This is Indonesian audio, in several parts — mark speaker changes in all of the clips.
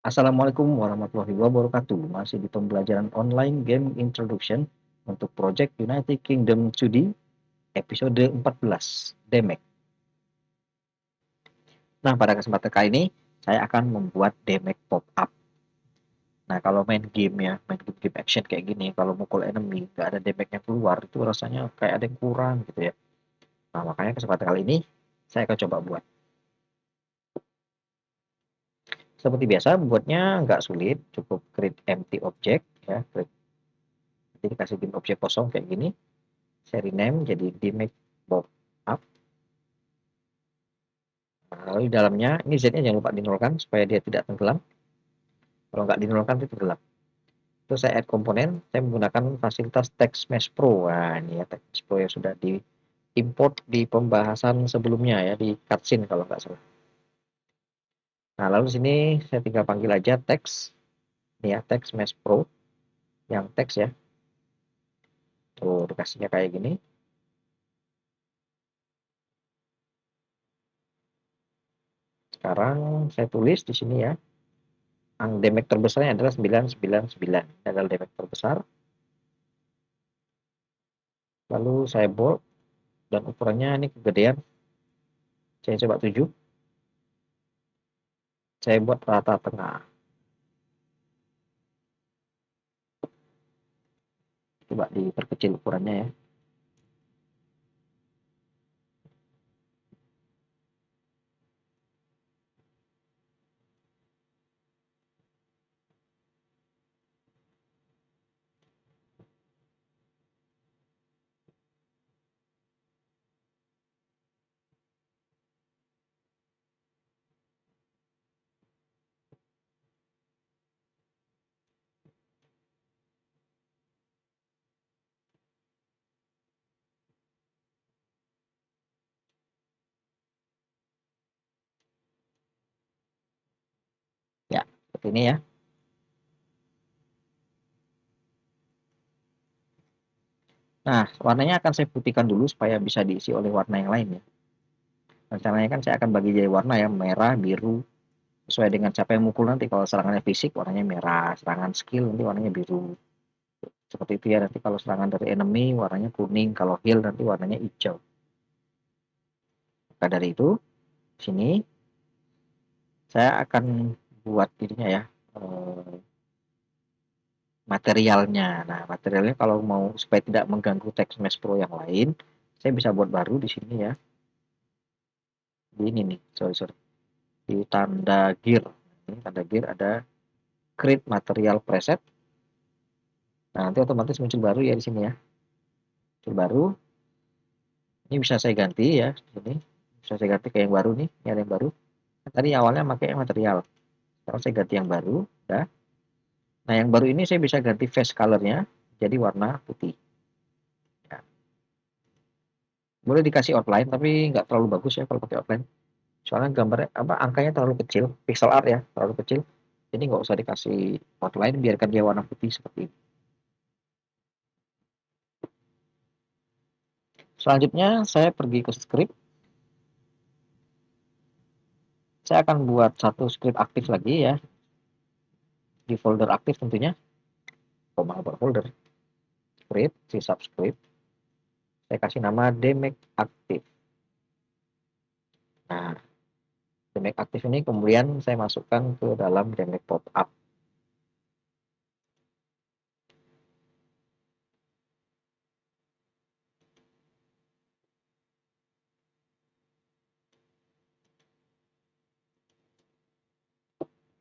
Speaker 1: Assalamualaikum warahmatullahi wabarakatuh. Masih di pembelajaran online Game Introduction untuk Project United Kingdom 2D episode 14, Damage. Nah, pada kesempatan kali ini saya akan membuat Damage pop-up. Nah, kalau main game ya, main game action kayak gini, kalau mukul enemy nggak ada damage-nya keluar, itu rasanya kayak ada yang kurang gitu ya. Nah, makanya kesempatan kali ini saya akan coba buat. Seperti biasa, buatnya nggak sulit, cukup create empty object ya, jadi dikasih game objek kosong kayak gini. Seri name jadi damage pop-up. Lalu di dalamnya ini Z-nya jangan lupa dinolkan supaya dia tidak tenggelam. Kalau nggak dinolkan itu tenggelam. Terus saya add komponen, saya menggunakan fasilitas Text Mesh Pro. Nah, ini ya Text Mesh Pro yang sudah di import di pembahasan sebelumnya ya, di cutscene kalau nggak salah. Nah, lalu di sini saya tinggal panggil aja text. Ini ya, Text Mesh Pro yang text ya. Tuh, dikasihnya kayak gini. Sekarang saya tulis di sini ya. Damage terbesarnya adalah 999. Ini adalah damage terbesar. Lalu saya bold dan ukurannya ini kegedean. Saya coba 7. Saya buat rata tengah. Coba diperkecil ukurannya ya. Ya, seperti ini ya. Nah, warnanya akan saya putihkan dulu supaya bisa diisi oleh warna yang lain ya. Rencananya kan saya akan bagi jadi warna ya, merah, biru, sesuai dengan siapa yang mukul nanti. Kalau serangannya fisik warnanya merah, serangan skill nanti warnanya biru. Seperti itu ya, nanti kalau serangan dari enemy warnanya kuning, kalau heal nanti warnanya hijau. Maka dari itu, sini saya akan buat dirinya ya, materialnya. Nah, materialnya kalau mau supaya tidak mengganggu Text Mesh Pro yang lain, saya bisa buat baru di sini ya. Di ini nih, sorry. Di tanda gear. Ini tanda gear ada create material preset. Nah, nanti otomatis muncul baru ya di sini ya. Muncul baru. Ini bisa saya ganti ya di sini. Bisa saya ganti ke yang baru nih. Ini ada yang baru. Tadi awalnya pakai material. Sekarang saya ganti yang baru, ya. Nah, yang baru ini saya bisa ganti face colornya jadi warna putih. Ya. Boleh dikasih outline tapi nggak terlalu bagus ya kalau pakai outline. Soalnya gambarnya apa angkanya terlalu kecil, pixel art ya terlalu kecil. Jadi nggak usah dikasih outline, biarkan dia warna putih seperti ini. Selanjutnya saya pergi ke script. Saya akan buat satu script aktif lagi ya di folder aktif tentunya. Koma folder script, si subscript. Saya kasih nama damage aktif. Nah, damage aktif ini kemudian saya masukkan ke dalam damage pop-up.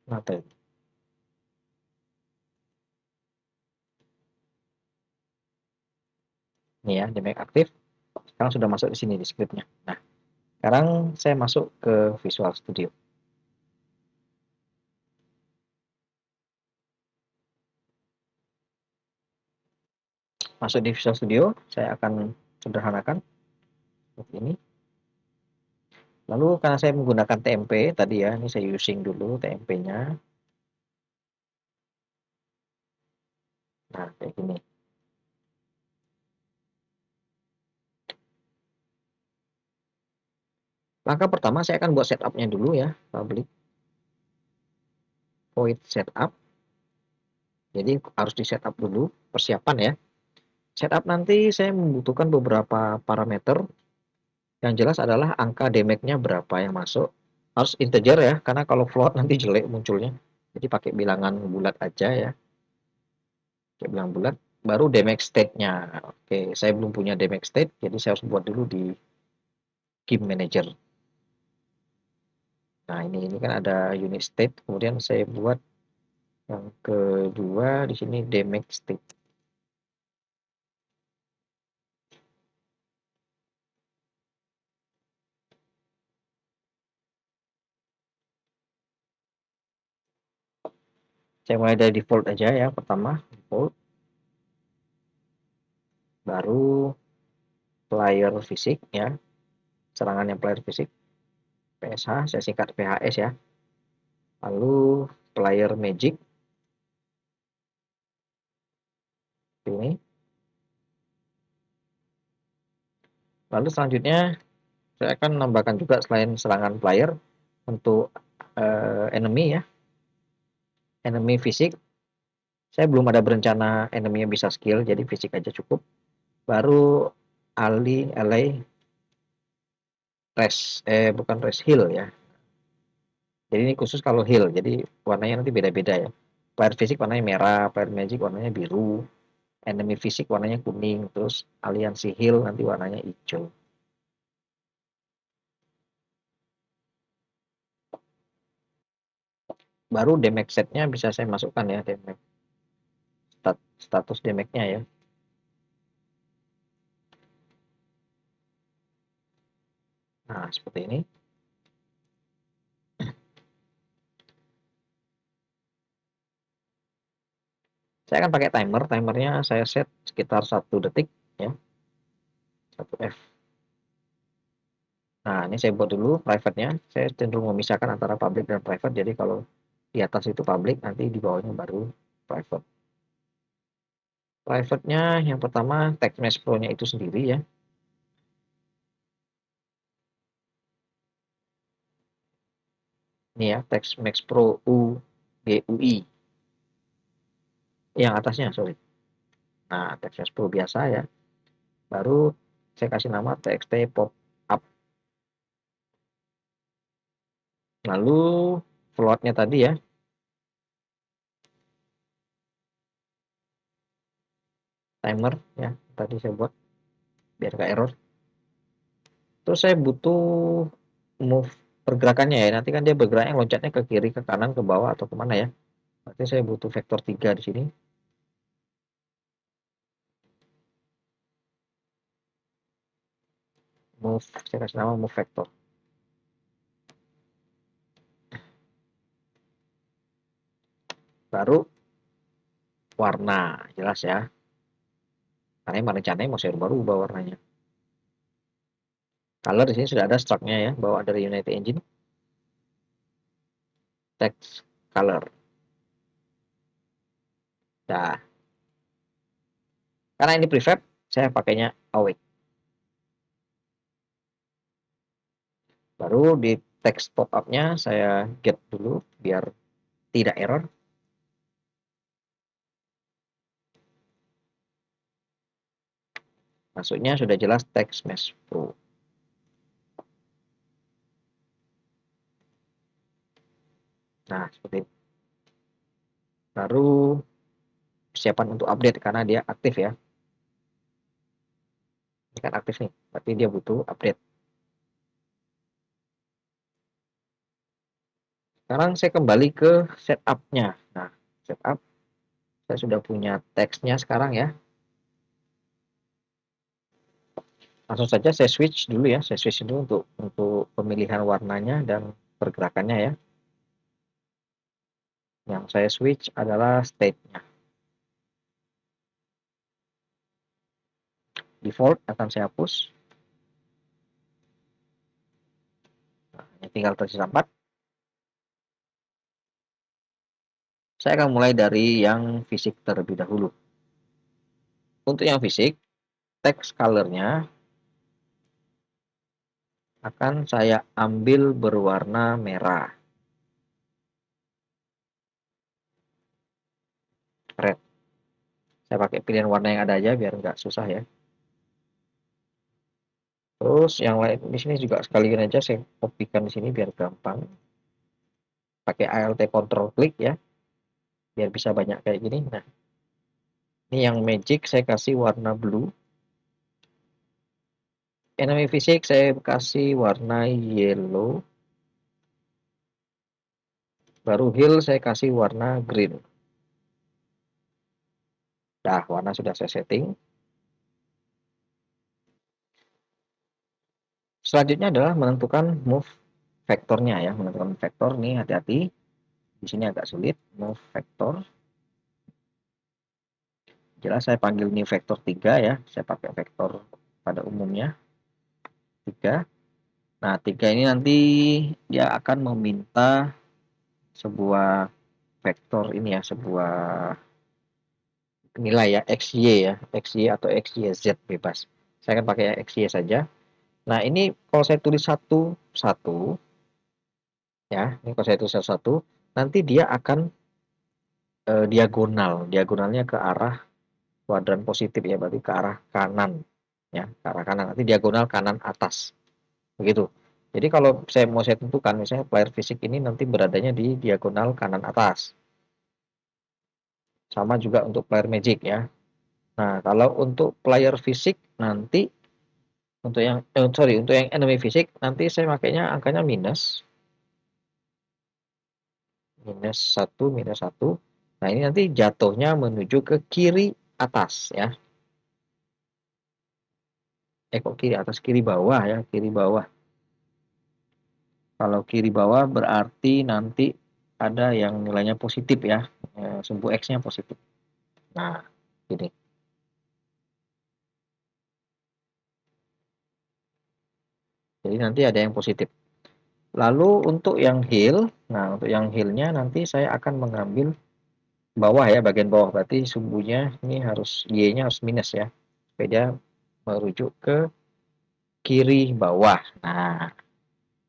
Speaker 1: Nah, ini ya damage aktif. Sekarang sudah masuk di sini di scriptnya. Nah, sekarang saya masuk ke Visual Studio. Masuk di Visual Studio, saya akan sederhanakan seperti ini. Lalu karena saya menggunakan TMP tadi ya, ini saya using dulu TMP-nya. Nah, kayak gini. Langkah pertama saya akan buat setup-nya dulu ya, public. void setup. Jadi harus di setup dulu, persiapan ya. Setup nanti saya membutuhkan beberapa parameter. Yang jelas adalah angka damage-nya berapa yang masuk. Harus integer ya, karena kalau float nanti jelek munculnya. Jadi pakai bilangan bulat aja ya. Pakai bilangan bulat, baru damage state-nya. Oke, saya belum punya damage state, jadi saya harus buat dulu di game manager. Nah, ini kan ada unit state, kemudian saya buat yang kedua di sini damage state. Saya mulai dari default aja ya, pertama default, baru player fisik ya, serangan yang player fisik, PSH, saya singkat PHS ya. Lalu player magic, ini. Lalu selanjutnya saya akan menambahkan juga selain serangan player untuk enemy ya, enemy fisik. Saya belum ada berencana enemy bisa skill, jadi fisik aja cukup. Baru ally rest, bukan rest, heal ya. Jadi ini khusus kalau heal, jadi warnanya nanti beda-beda ya. Player fisik warnanya merah, player magic warnanya biru, enemy fisik warnanya kuning, terus aliansi heal nanti warnanya hijau. Baru damage setnya bisa saya masukkan ya, damage status damage-nya ya. Nah, seperti ini. Saya akan pakai timer, timernya saya set sekitar 1 detik ya, 1 F. Nah, ini saya buat dulu private-nya. Saya cenderung memisahkan antara public dan private, jadi kalau di atas itu public, nanti di bawahnya baru private. Private-nya yang pertama text mesh pro-nya itu sendiri ya. Ini ya, text mesh pro UGUI. Yang atasnya, sorry. Nah, text mesh pro biasa ya. Baru saya kasih nama txt pop up. Lalu float-nya tadi ya, timer ya, tadi saya buat biar gak error. Terus saya butuh move pergerakannya ya. Nanti kan dia bergeraknya loncatnya ke kiri, ke kanan, ke bawah atau kemana ya. Berarti saya butuh vektor 3 di sini. Move, saya kasih nama move vector. Baru warna, jelas ya. Karena emang rencananya mau saya ubah warnanya. Color di sini sudah ada struct-nya ya, bawa dari Unity Engine. Text color. Nah, karena ini prefab, saya pakainya awake. Baru di text pop-up-nya saya get dulu biar tidak error. Maksudnya sudah jelas text mesh pro. Nah, seperti itu. Baru persiapan untuk update karena dia aktif ya. Ini kan aktif nih, berarti dia butuh update. Sekarang saya kembali ke setup-nya. Nah, setup, saya sudah punya teksnya sekarang ya. Langsung saja saya switch dulu ya, saya switch dulu untuk pemilihan warnanya dan pergerakannya ya. Yang saya switch adalah state-nya. Default akan saya hapus. Nah, ini tinggal tersisa 4. Saya akan mulai dari yang fisik terlebih dahulu. Untuk yang fisik, text color-nya akan saya ambil berwarna merah. red. Saya pakai pilihan warna yang ada aja biar nggak susah ya. Terus yang lain di sini juga sekalian aja saya kopikan di sini biar gampang. Pakai Alt Control klik ya, biar bisa banyak kayak gini. Nah, ini yang magic saya kasih warna blue. Enemy fisik saya kasih warna yellow. Baru heal saya kasih warna green. Nah, warna sudah saya setting. Selanjutnya adalah menentukan move vektornya ya, menentukan vektor nih hati-hati. Di sini agak sulit move vektor. Jelas saya panggil ini vektor 3 ya. Saya pakai vektor pada umumnya 3. Nah, 3 ini nanti dia akan meminta sebuah vektor ini ya, sebuah nilai ya, XY ya, XY atau XYZ bebas. Saya akan pakai XY saja. Nah, ini kalau saya tulis satu satu ya, ini kalau saya tulis satu satu, nanti dia akan diagonalnya ke arah kuadran positif ya, berarti ke arah kanan ya, ke arah kanan. Nanti diagonal kanan atas. Begitu. Jadi kalau saya tentukan misalnya player fisik ini nanti beradanya di diagonal kanan atas. Sama juga untuk player magic ya. Nah, kalau untuk player fisik nanti untuk yang enemy fisik nanti saya makainya angkanya minus satu. Nah, ini nanti jatuhnya menuju ke kiri atas ya. Kok kiri atas, kiri bawah ya, kiri bawah. Kalau kiri bawah berarti nanti ada yang nilainya positif ya, sumbu X-nya positif. Nah, gini. Jadi nanti ada yang positif. Lalu untuk yang heal, nah untuk yang healnya nanti saya akan mengambil bawah ya, bagian bawah. Berarti sumbunya ini harus Y-nya harus minus ya, supaya dia merujuk ke kiri bawah. Nah,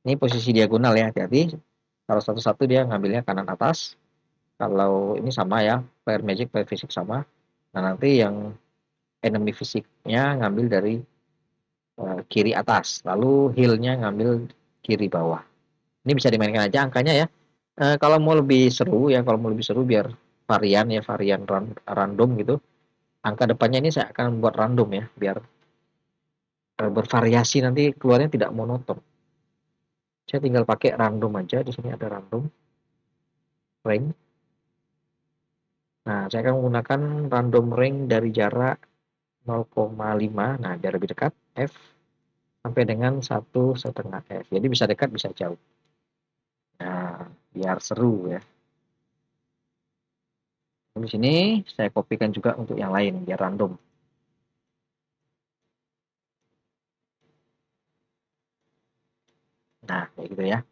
Speaker 1: ini posisi diagonal ya, hati-hati. Kalau satu-satu dia ngambilnya kanan atas. Kalau ini sama ya, player magic, player fisik sama. Nah, nanti yang enemy fisiknya ngambil dari kiri atas. Lalu healnya ngambil kiri bawah. Ini bisa dimainkan aja angkanya ya. Kalau mau lebih seru ya, kalau mau lebih seru biar varian ya, varian random gitu. Angka depannya ini saya akan buat random ya, biar bervariasi nanti keluarnya tidak monoton. Saya tinggal pakai random aja, di sini ada random range. Nah, saya akan menggunakan random range dari jarak 0,5. Nah, biar lebih dekat F sampai dengan 1,5 F. Jadi bisa dekat, bisa jauh. Nah, biar seru ya. Di sini saya kopikan juga untuk yang lain biar random. Nah, kayak gitu ya.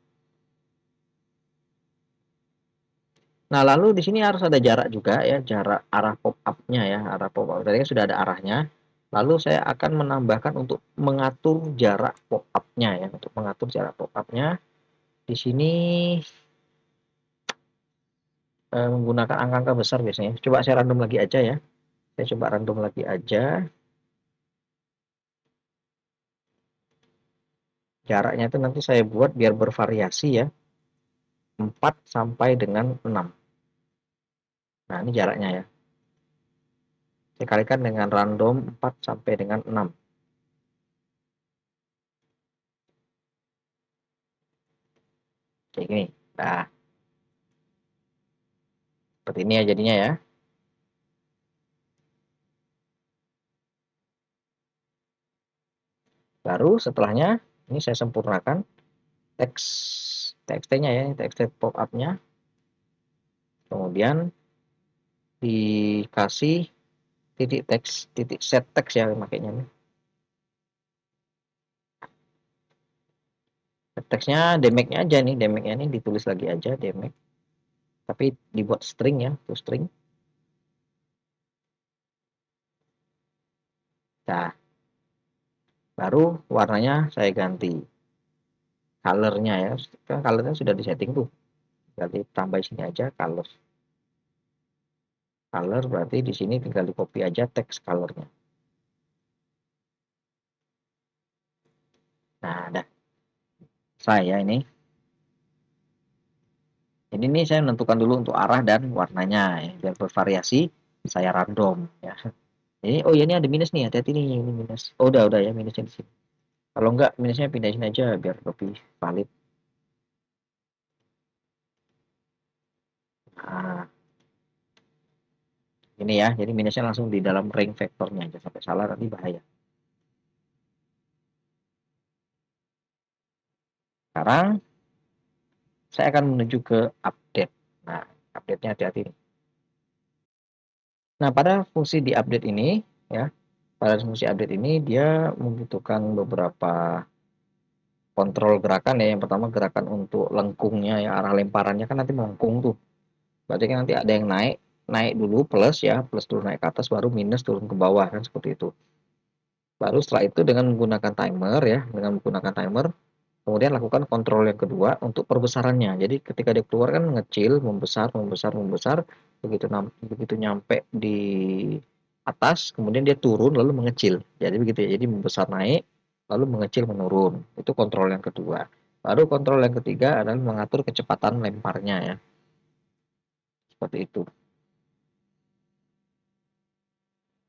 Speaker 1: Nah, lalu di sini harus ada jarak juga ya, jarak arah pop-up-nya ya, arah pop-up. Tadi kan sudah ada arahnya. Lalu saya akan menambahkan untuk mengatur jarak pop-up-nya ya, untuk mengatur jarak pop-up-nya. Di sini menggunakan angka-angka besar biasanya. Coba saya random lagi aja ya. Saya coba random lagi aja. Jaraknya itu nanti saya buat biar bervariasi ya. 4 sampai dengan 6. Nah, ini jaraknya ya. Saya kalikan dengan random 4 sampai dengan 6. Kayak gini. Nah, seperti ini ya jadinya ya. Baru setelahnya ini saya sempurnakan teks TXT-nya ya, TXT pop-up-nya. Kemudian dikasih titik teks, titik set teks ya makanya nih. Teksnya damage-nya aja nih, damage-nya nih ditulis lagi aja damage. Tapi dibuat string ya, to string. Nah, baru warnanya saya ganti color-nya ya. Kan color-nya sudah disetting tuh. Jadi tambah sini aja color. Color berarti di sini tinggal di copy aja teks colornya. Nah, ada saya ini. Jadi ini saya menentukan dulu untuk arah dan warnanya ya, biar bervariasi. Saya random ya. Ini oh ya ini ada minus nih, hati-hati nih ini minus. Oh udah ya minusnya di sini. Kalau enggak minusnya pindahin aja biar lebih valid. Nah, ini ya, jadi minusnya langsung di dalam ring vektornya aja sampai salah nanti bahaya. Sekarang saya akan menuju ke update. Nah, update-nya hati-hati nih. Nah, pada fungsi di update ini ya, pada fungsi update ini dia membutuhkan beberapa kontrol gerakan ya. Yang pertama gerakan untuk lengkungnya ya, arah lemparannya kan nanti melengkung tuh. Berarti kan nanti ada yang naik, naik dulu plus ya, plus dulu naik ke atas baru minus turun ke bawah kan seperti itu. Baru setelah itu dengan menggunakan timer ya, dengan menggunakan timer kemudian lakukan kontrol yang kedua untuk perbesarannya. Jadi ketika dia keluar kan mengecil, membesar, membesar, membesar, begitu nyampe di atas, kemudian dia turun lalu mengecil. Jadi begitu ya. Jadi membesar naik, lalu mengecil menurun. Itu kontrol yang kedua. Baru kontrol yang ketiga adalah mengatur kecepatan lemparnya ya. Seperti itu.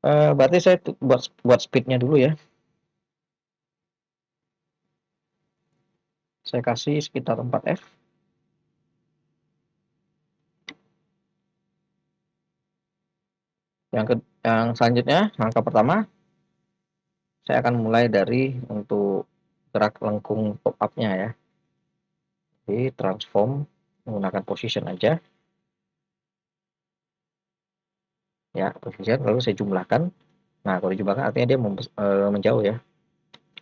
Speaker 1: Berarti saya buat speednya dulu ya. Saya kasih sekitar 4F. Yang selanjutnya, langkah pertama, saya akan mulai dari untuk gerak lengkung pop up-nya ya. Jadi transform menggunakan position aja. Ya, position lalu saya jumlahkan. Nah, kalau dijumlahkan artinya dia menjauh ya.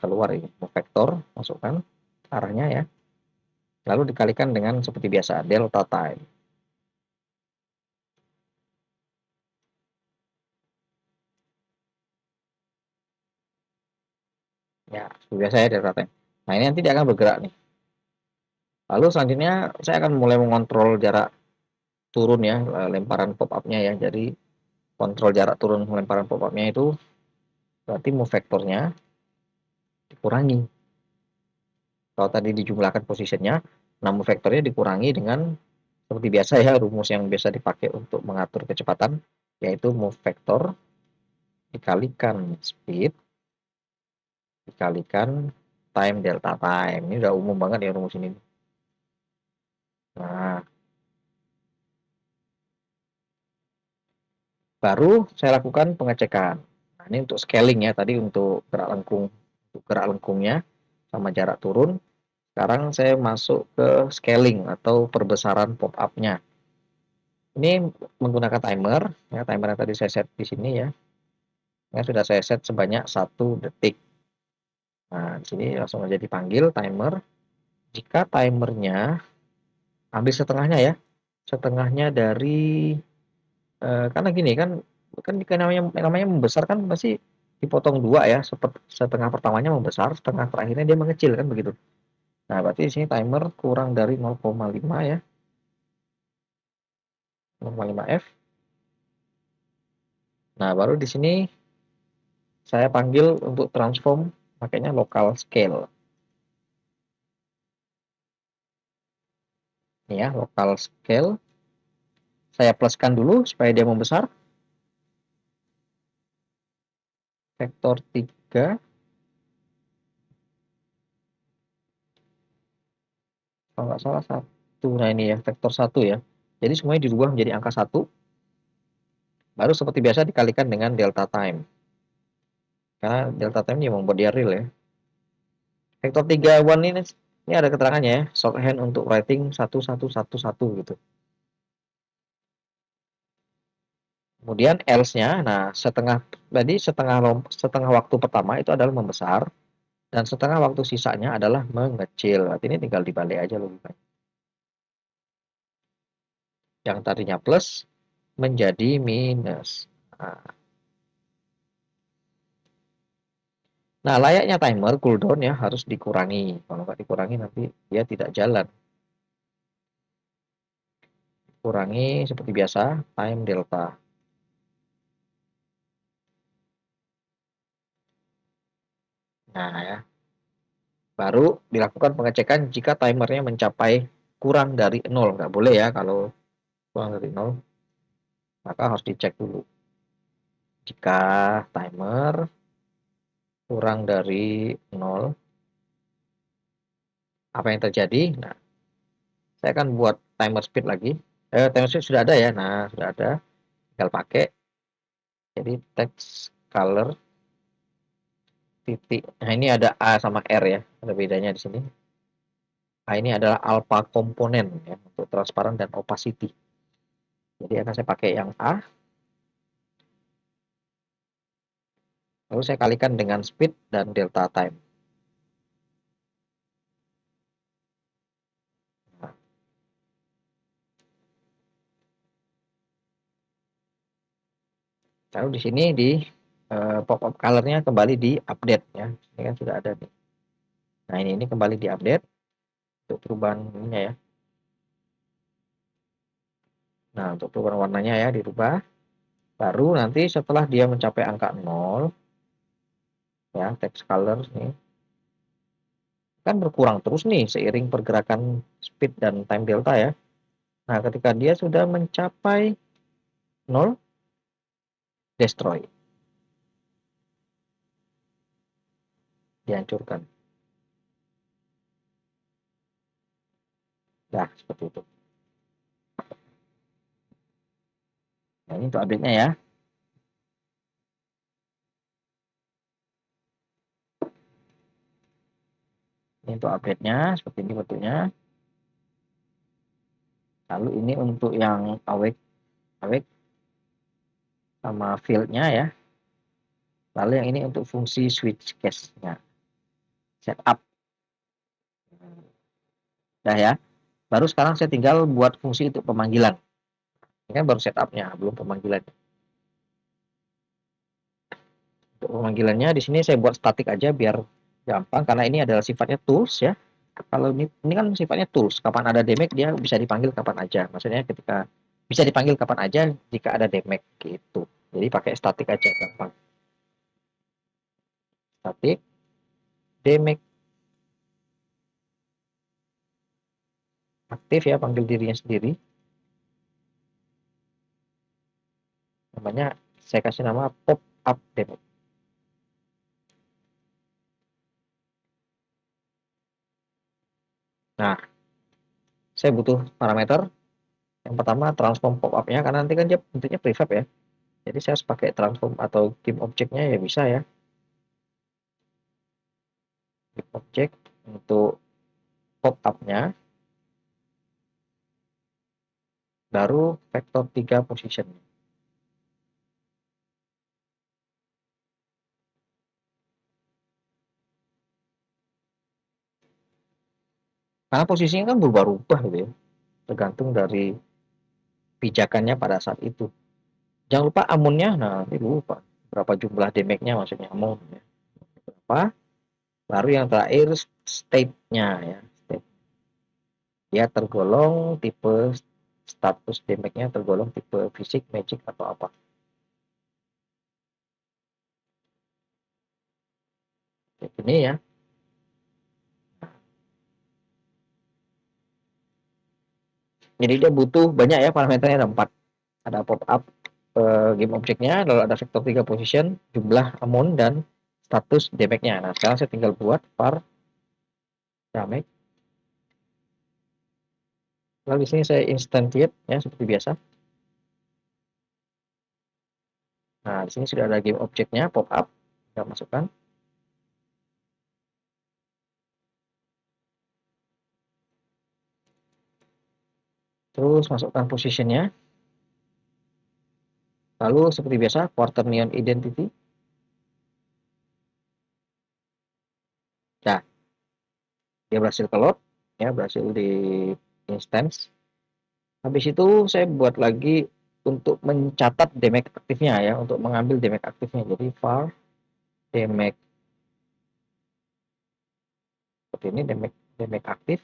Speaker 1: Keluar ini. Vektor, masukkan arahnya ya. Lalu dikalikan dengan seperti biasa, delta time. Ya, seperti biasa ya delta time. Nah, ini nanti dia akan bergerak nih. Lalu selanjutnya saya akan mulai mengontrol jarak turun ya, lemparan pop up-nya ya. Jadi kontrol jarak turun lemparan pop up-nya itu berarti move vektornya dikurangi. Kalau tadi dijumlahkan positionnya, nah move vektornya dikurangi dengan seperti biasa ya, rumus yang biasa dipakai untuk mengatur kecepatan, yaitu move vektor dikalikan speed dikalikan time delta time. Ini udah umum banget ya rumus ini. Nah, baru saya lakukan pengecekan. Nah, ini untuk scaling ya, tadi untuk gerak lengkungnya sama jarak turun. Sekarang saya masuk ke scaling atau perbesaran pop up-nya. Ini menggunakan timer, ya timer yang tadi saya set di sini ya. Yang sudah saya set sebanyak 1 detik. Nah, di sini langsung aja dipanggil timer. Jika timernya ambil setengahnya ya, setengahnya dari karena gini kan namanya membesar kan pasti dipotong dua ya, setengah pertamanya membesar, setengah terakhirnya dia mengecil kan begitu. Nah, berarti di sini timer kurang dari 0,5 ya, 0,5 F. Nah, baru di sini saya panggil untuk transform pakainya local scale. Ini ya, local scale. Saya pluskan dulu supaya dia membesar. Vektor 3. Kalau nggak salah 1. Nah, ini ya, vektor 1 ya. Jadi semuanya dirubah menjadi angka 1. Baru seperti biasa dikalikan dengan delta time. Karena delta time ini membuat dia real ya. Vektor 3 one ini ada keterangannya ya. Shorthand untuk writing 1111 gitu. Kemudian else-nya, nah setengah waktu pertama itu adalah membesar dan setengah waktu sisanya adalah mengecil. Berarti ini tinggal dibalik aja logikanya. Yang tadinya plus menjadi minus. Nah, layaknya timer cooldown ya harus dikurangi. Kalau nggak dikurangi nanti dia tidak jalan. Kurangi seperti biasa time delta. Nah ya, baru dilakukan pengecekan jika timernya mencapai kurang dari 0. Nggak boleh ya kalau kurang dari 0, maka harus dicek dulu. Jika timer kurang dari 0, apa yang terjadi? Nah, saya akan buat timer speed lagi. Timer speed sudah ada ya. Nah, sudah ada. Tinggal pakai. Jadi text color titik. Nah, ini ada A sama R ya. Ada bedanya di sini. A ini adalah alpha komponen ya, untuk transparan dan opacity. Jadi akan saya pakai yang A. Lalu saya kalikan dengan speed dan delta time. Nah, lalu di sini di pop-up colornya kembali di update ya. Ini kan sudah ada nih. Nah, ini kembali di update untuk perubahan ininya ya. Nah, untuk perubahan warnanya ya dirubah. Baru nanti setelah dia mencapai angka 0 ya, text color nih kan berkurang terus nih seiring pergerakan speed dan time delta ya. Nah, ketika dia sudah mencapai 0, destroy, dihancurkan. Nah, seperti itu. Nah, ini untuk update-nya ya. Ini untuk update-nya, seperti ini bentuknya. Lalu ini untuk yang awake, awake sama field-nya ya. Lalu yang ini untuk fungsi switch case-nya. Setup. Dah ya. Baru sekarang saya tinggal buat fungsi untuk pemanggilan. Ini kan baru setup-nya, belum pemanggilan. Untuk pemanggilannya di sini saya buat statik aja biar gampang karena ini adalah sifatnya tools ya. Kalau ini kan sifatnya tools, kapan ada damage dia bisa dipanggil kapan aja. Maksudnya ketika bisa dipanggil kapan aja jika ada damage gitu. Jadi pakai statik aja gampang. Statik damage aktif ya, panggil dirinya sendiri. Namanya saya kasih nama pop up damage. Nah, saya butuh parameter. Yang pertama transform pop up-nya karena nanti kan dia bentuknya prefab ya. Jadi saya harus pakai transform atau game object-nya ya bisa ya. Game object untuk pop up-nya baru vektor 3 position. Karena posisinya kan berubah-ubah gitu ya, tergantung dari pijakannya pada saat itu. Jangan lupa amunnya, nah ini lupa berapa jumlah damage-nya maksudnya amun ya. Berapa? Baru yang terakhir state-nya ya. State. Dia tergolong tipe status damage-nya tergolong tipe fisik, magic atau apa. Kayak ini ya. Jadi dia butuh banyak ya parameternya ada 4. Ada pop up game objeknya, lalu ada vektor 3 position, jumlah amount dan status damage-nya. Nah, sekarang saya tinggal buat var damage. Lalu di sini saya instantiate ya seperti biasa. Nah, di sini sudah ada game objeknya pop up. Kita masukkan. Terus masukkan positionnya. Lalu seperti biasa quarter neon identity. Nah, dia berhasil ke load ya, berhasil di instance. Habis itu saya buat lagi untuk mencatat damage aktifnya ya, untuk mengambil damage aktifnya. Jadi var damage seperti ini, damage damage aktif.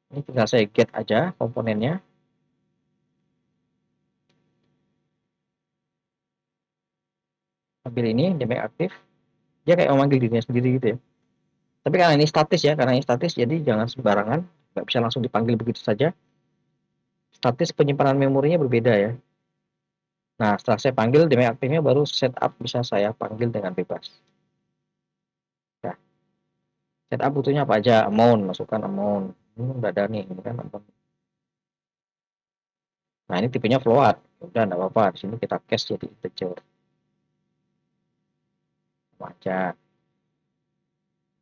Speaker 1: Ini tinggal saya get aja komponennya. ambil ini damage aktif, dia kayak memanggil dirinya sendiri gitu ya. Tapi karena ini statis ya, karena ini statis jadi jangan sembarangan, nggak bisa langsung dipanggil begitu saja. Statis penyimpanan memorinya berbeda ya. Nah, setelah saya panggil damage aktifnya baru setup bisa saya panggil dengan bebas. Nah, setup butuhnya apa aja? Amount, masukkan amount. Ini udah ada nih, ini kan amount. Nah, ini tipenya float. Udah enggak apa-apa. Di sini kita cache jadi integer. Baca.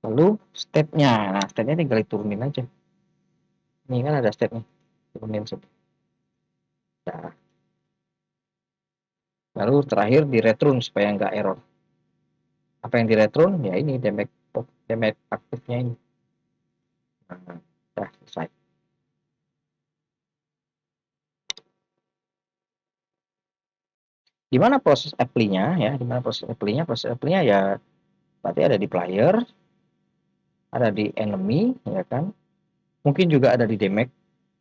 Speaker 1: Lalu stepnya. Nah, stepnya tinggal diturunin aja. Ini kan ada stepnya. Turunin saja. Nah, lalu terakhir di return supaya nggak error. Apa yang di return? Ya ini damage aktifnya ini. Nah, udah selesai. Di mana proses apply-nya ya? Di mana proses apply-nya? Proses apply-nya ya berarti ada di player, ada di enemy, ya kan? Mungkin juga ada di damage,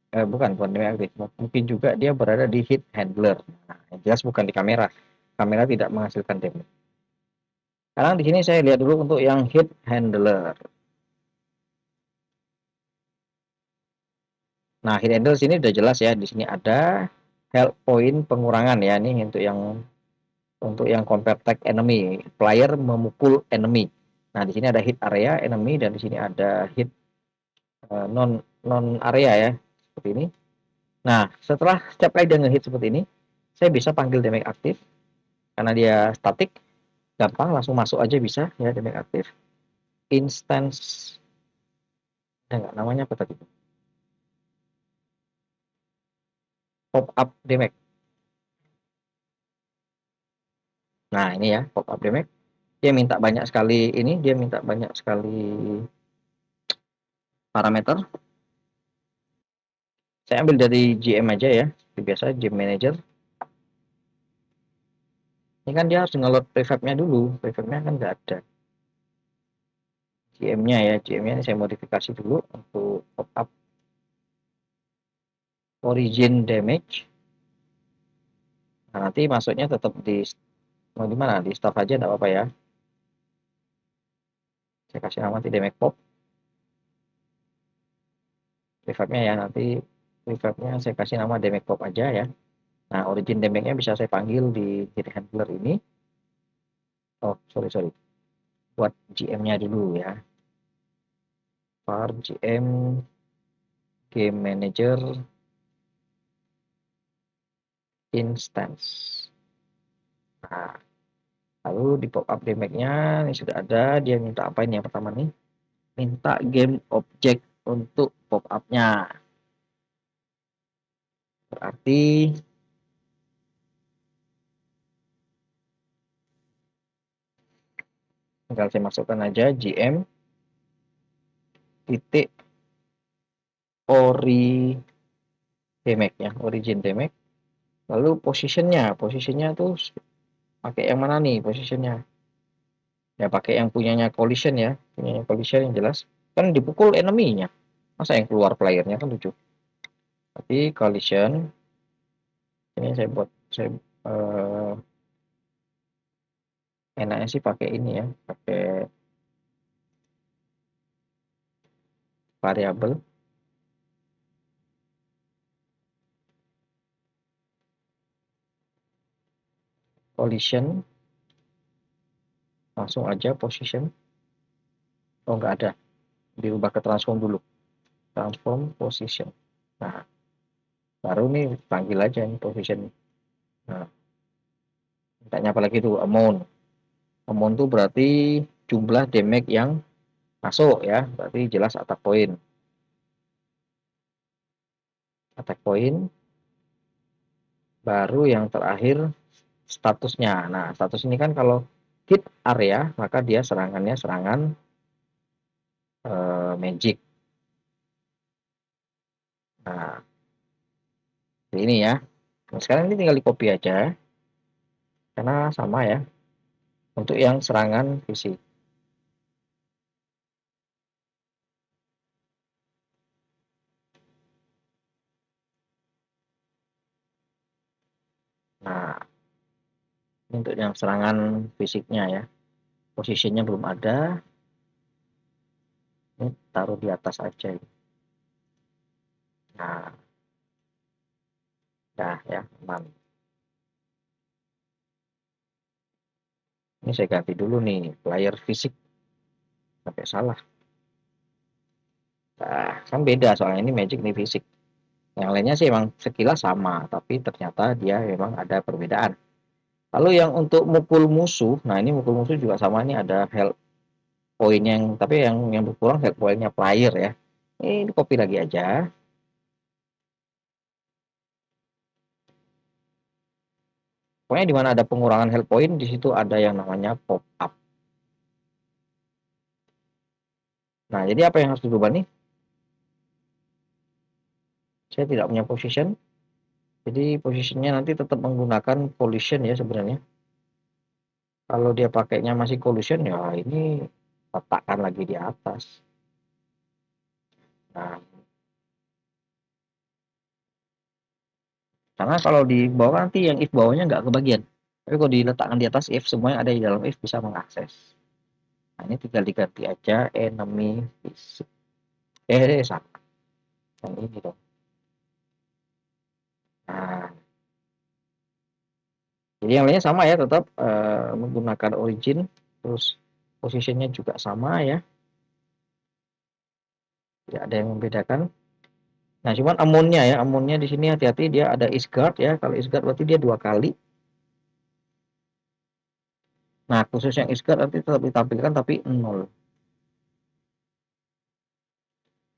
Speaker 1: bukan damage aktif. Mungkin juga dia berada di hit handler. Nah, yang jelas bukan di kamera. Kamera tidak menghasilkan damage. Sekarang di sini saya lihat dulu untuk yang hit handler. Nah, hit handler sini udah jelas ya. Di sini ada health point pengurangan ya. Ini untuk yang compare tag enemy, player memukul enemy. Nah, di sini ada hit area enemy dan di sini ada hit non non area ya, seperti ini. Nah, setelah setiap kali dia ngehit seperti ini, saya bisa panggil damage aktif karena dia statik, gampang langsung masuk aja bisa ya damage aktif. Instance, enggak namanya apa tadi? Pop up damage. Nah, ini ya pop up damage. Dia minta banyak sekali ini, dia minta banyak sekali parameter. Saya ambil dari GM aja ya, seperti biasa GM manager. Ini kan dia harus nge-load prefab-nya dulu, prefab-nya kan nggak ada. GM-nya ya, GM-nya ini saya modifikasi dulu untuk pop up origin damage. Nah, nanti masuknya tetap di mau di mana? Di staff aja enggak apa-apa ya. Saya kasih nama nanti damage pop. Prefab-nya ya nanti prefab-nya saya kasih nama damage pop aja ya. Nah, origin damage-nya bisa saya panggil di hit handler ini. Oh, sorry. Buat GM-nya dulu ya. Var GM game manager instance. Nah, lalu di pop up damage-nya ini sudah ada. Dia minta apa ini yang pertama nih? Minta game object untuk pop up-nya. Berarti tinggal saya masukkan aja GM titik ori damage ya, origin damage. Lalu posisinya tuh pakai yang mana nih posisinya? Ya pakai yang punyanya collision ya, punyanya collision yang jelas. Kan dipukul enemy-nya. Masa yang keluar playernya kan lucu. Tapi collision ini saya eh, enaknya sih pakai ini ya, pakai variabel collision langsung aja position. Oh nggak ada, dirubah ke transform dulu, transform position. Nah, baru nih panggil aja nih position. Nah, tanya apa lagi tuh amount. Amount tuh berarti jumlah damage yang masuk ya, berarti jelas attack point. Attack point baru yang terakhir statusnya. Nah, status ini kan kalau hit area maka dia serangannya serangan magic. Nah, ini ya. Nah, sekarang ini tinggal di copy aja karena sama ya untuk yang serangan fisik. Nah, Untuk yang serangan fisiknya ya, posisinya belum ada, ini taruh di atas aja. Nah, dah ya, aman. Ini saya ganti dulu nih, player fisik, sampai salah. Nah, kan beda soalnya ini magic nih fisik. Yang lainnya sih emang sekilas sama, tapi ternyata dia memang ada perbedaan. Lalu yang untuk mukul musuh, nah ini mukul musuh juga sama, ini ada health point yang, tapi yang berkurang health pointnya player ya. Ini copy lagi aja. Pokoknya di mana ada pengurangan health point, di situ ada yang namanya pop up. Nah, jadi apa yang harus dirubah nih? Saya tidak punya position, jadi posisinya nanti tetap menggunakan collision ya sebenarnya. Kalau dia pakainya masih collision ya ini letakkan lagi di atas. Nah, karena kalau di bawah nanti yang if bawahnya nggak kebagian. Tapi kalau diletakkan di atas if, semuanya ada di dalam if bisa mengakses. Nah, ini tinggal diganti aja enemy fisik. Sama. Yang ini dong. Nah, jadi yang lainnya sama ya, tetap menggunakan origin, terus posisinya juga sama ya. Tidak ada yang membedakan. Nah, cuman amunnya ya, amunnya di sini hati-hati, dia ada isguard ya. Kalau isguard berarti dia 2 kali. Nah, khusus yang isguard nanti tetap ditampilkan tapi 0.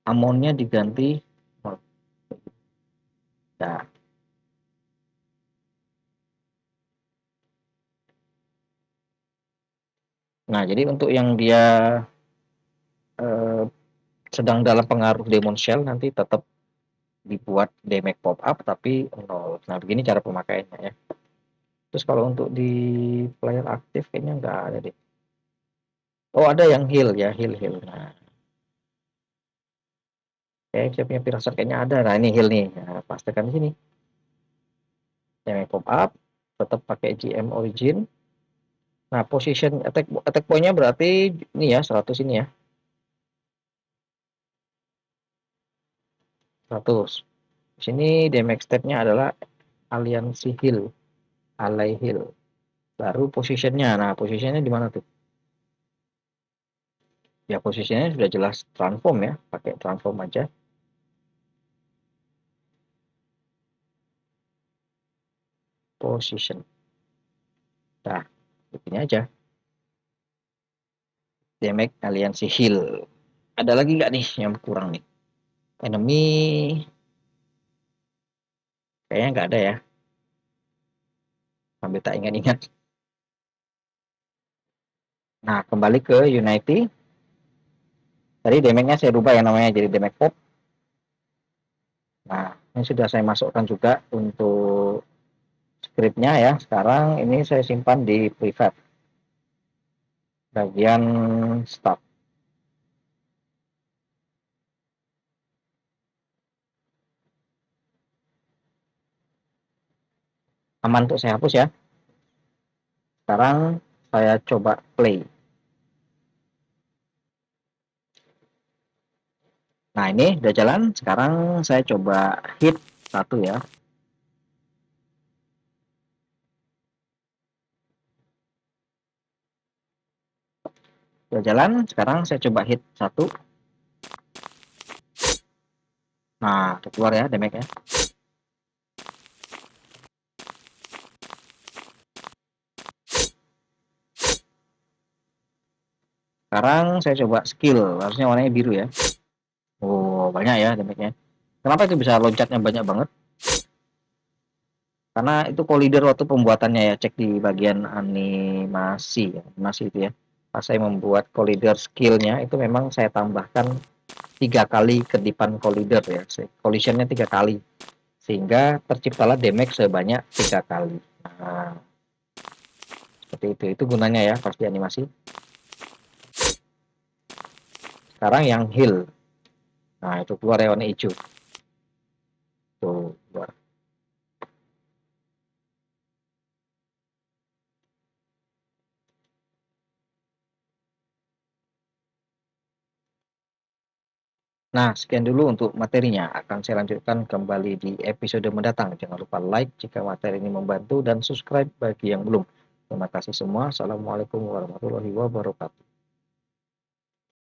Speaker 1: Amunnya diganti 0. Nah, nah, jadi untuk yang dia eh, sedang dalam pengaruh demon shell nanti tetap dibuat damage pop up tapi 0. Nah, begini cara pemakaiannya ya. Terus kalau untuk di player aktif kayaknya nggak ada deh. Oh, ada yang heal ya, heal. Nah, saya punya firasat kayaknya ada. Nah, ini heal nih. Nah, pastikan di sini. Damage pop up, tetap pakai GM origin. Nah, position attack point-nya berarti ini ya, 100 ini ya. 100. Di sini damage step-nya adalah aliansi heal, ally heal. Baru positionnya. Nah, positionnya di mana tuh? Ya, posisinya sudah jelas transform ya, pakai transform aja. Position. Nah, begini aja. Damage aliansi heal. Ada lagi nggak nih yang kurang nih? Enemy kayaknya nggak ada ya. Sampai tak ingat-ingat. Nah, kembali ke Unity. Tadi damage-nya saya rubah yang namanya jadi damage pop. Nah, ini sudah saya masukkan juga untuk scriptnya ya. Sekarang ini saya simpan di private. Bagian start. Aman untuk saya hapus ya. Sekarang saya coba play. Nah, ini udah jalan. Sekarang saya coba hit 1 ya. Udah jalan. Sekarang saya coba hit 1. Nah, keluar ya damage-nya. Sekarang saya coba skill. Harusnya warnanya biru ya. Oh, banyak ya damage-nya. Kenapa itu bisa loncatnya banyak banget? Karena itu kolider waktu pembuatannya ya, cek di bagian animasi itu ya. Pas saya membuat kolider skillnya itu memang saya tambahkan 3 kali kedipan kolider ya, collisionnya 3 kali, sehingga terciptalah damage sebanyak 3 kali. Nah, seperti itu gunanya ya pas di animasi. Sekarang yang heal, nah itu keluar ya warna hijau tuh keluar. Nah, sekian dulu untuk materinya. Akan saya lanjutkan kembali di episode mendatang. Jangan lupa like jika materi ini membantu dan subscribe bagi yang belum. Terima kasih semua. Assalamualaikum warahmatullahi wabarakatuh.